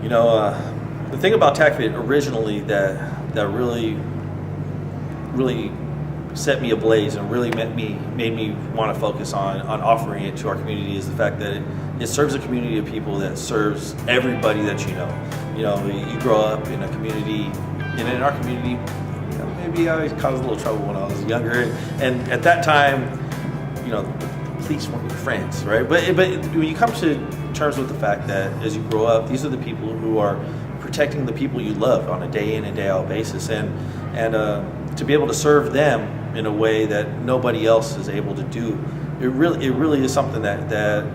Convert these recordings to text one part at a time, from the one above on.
The thing about TACFIT originally that really set me ablaze and really made me want to focus on offering it to our community is the fact that it serves a community of people that serves everybody that you know. You grow up in a community, and in our community, maybe I caused a little trouble when I was younger, and at that time, the police weren't your friends, right? But when you come to terms with the fact that as you grow up, these are the people who are protecting the people you love on a day in and day out basis, and to be able to serve them in a way that nobody else is able to do, it really is something that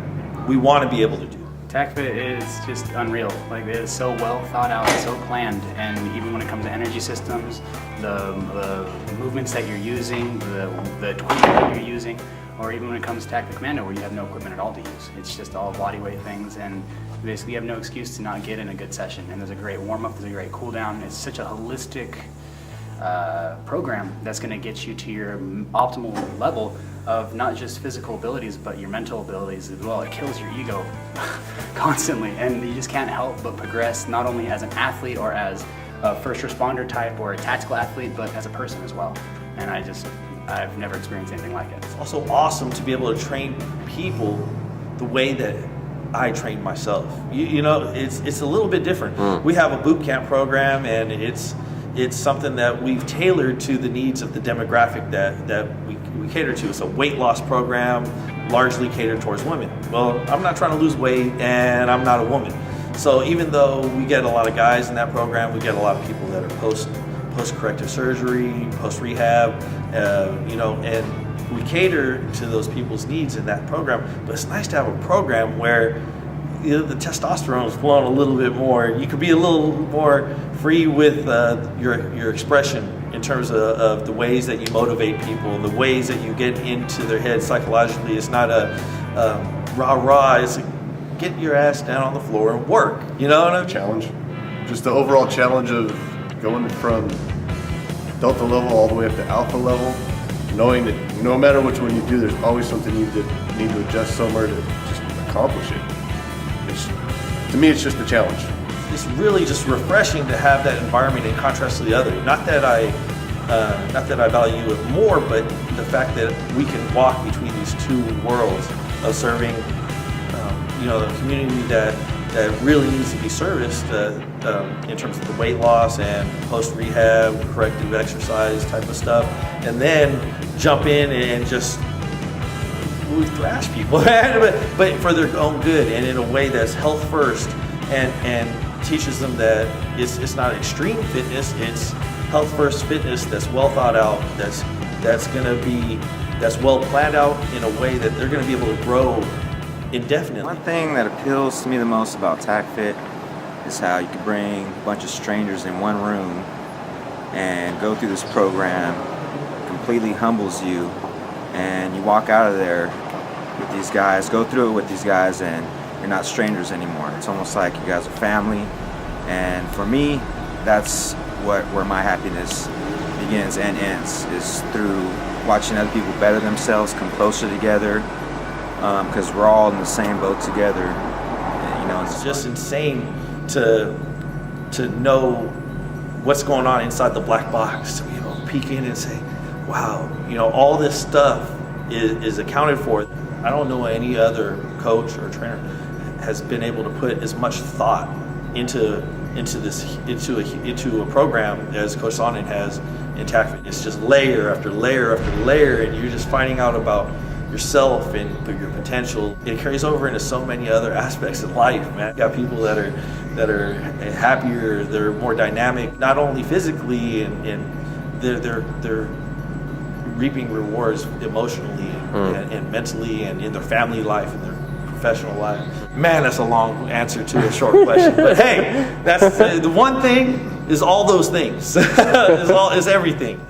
we want to be able to do. TACFIT is just unreal. Like, it is so well thought out, so planned, and even when it comes to energy systems, the movements that you're using, the equipment that you're using, or even when it comes to Tactic Commando where you have no equipment at all to use. It's just all body weight things, and basically you have no excuse to not get in a good session. And there's a great warm-up, there's a great cool-down. It's such a holistic program that's going to get you to your optimal level of not just physical abilities but your mental abilities as well. It kills your ego constantly, and you just can't help but progress, not only as an athlete or as a first responder type or a tactical athlete, but as a person as well. And I've never experienced anything like it. It's also awesome to be able to train people the way that I trained myself. It's a little bit different. We have a boot camp program, and it's something that we've tailored to the needs of the demographic that we cater to. It's a weight loss program largely catered towards women. Well, I'm not trying to lose weight, and I'm not a woman. So even though we get a lot of guys in that program, we get a lot of people that are post-corrective surgery, post-rehab, and we cater to those people's needs in that program. But it's nice to have a program where the testosterone is flowing a little bit more. You could be a little more free with your expression in terms of the ways that you motivate people and the ways that you get into their head psychologically. It's not a rah-rah, it's get your ass down on the floor and work. You know what I mean? Challenge. Just the overall challenge of going from delta level all the way up to alpha level, knowing that no matter which one you do, there's always something you need to adjust somewhere to just accomplish it. To me, it's just a challenge. It's really just refreshing to have that environment in contrast to the other. Not that I value it more, but the fact that we can walk between these two worlds of serving, the community that really needs to be serviced in terms of the weight loss and post-rehab, corrective exercise type of stuff, and then jump in and just thrash people, but for their own good and in a way that's health first, and teaches them that it's not extreme fitness, it's health first fitness that's well thought out, that's well planned out in a way that they're going to be able to grow indefinitely. One thing that appeals to me the most about TACFIT is how you can bring a bunch of strangers in one room and go through this program, completely humbles you, and you walk out of there with these guys, go through it with these guys, and you're not strangers anymore. It's almost like you guys are family, and for me, that's where my happiness begins and ends, is through watching other people better themselves, come closer together, because we're all in the same boat together. And, it's just insane to know what's going on inside the black box, to be able to peek in and say, wow, all this stuff is accounted for. I don't know any other coach or trainer has been able to put as much thought into a program as Coach Sonnen has in TACFIT. It's just layer after layer after layer, and you're just finding out about yourself and your potential. It carries over into so many other aspects of life, man. You got people that are happier, they're more dynamic, not only physically, and they're reaping rewards emotionally and mentally and in their family life and their professional life. Man, that's a long answer to a short question. But hey, that's the one thing is all those things. is everything.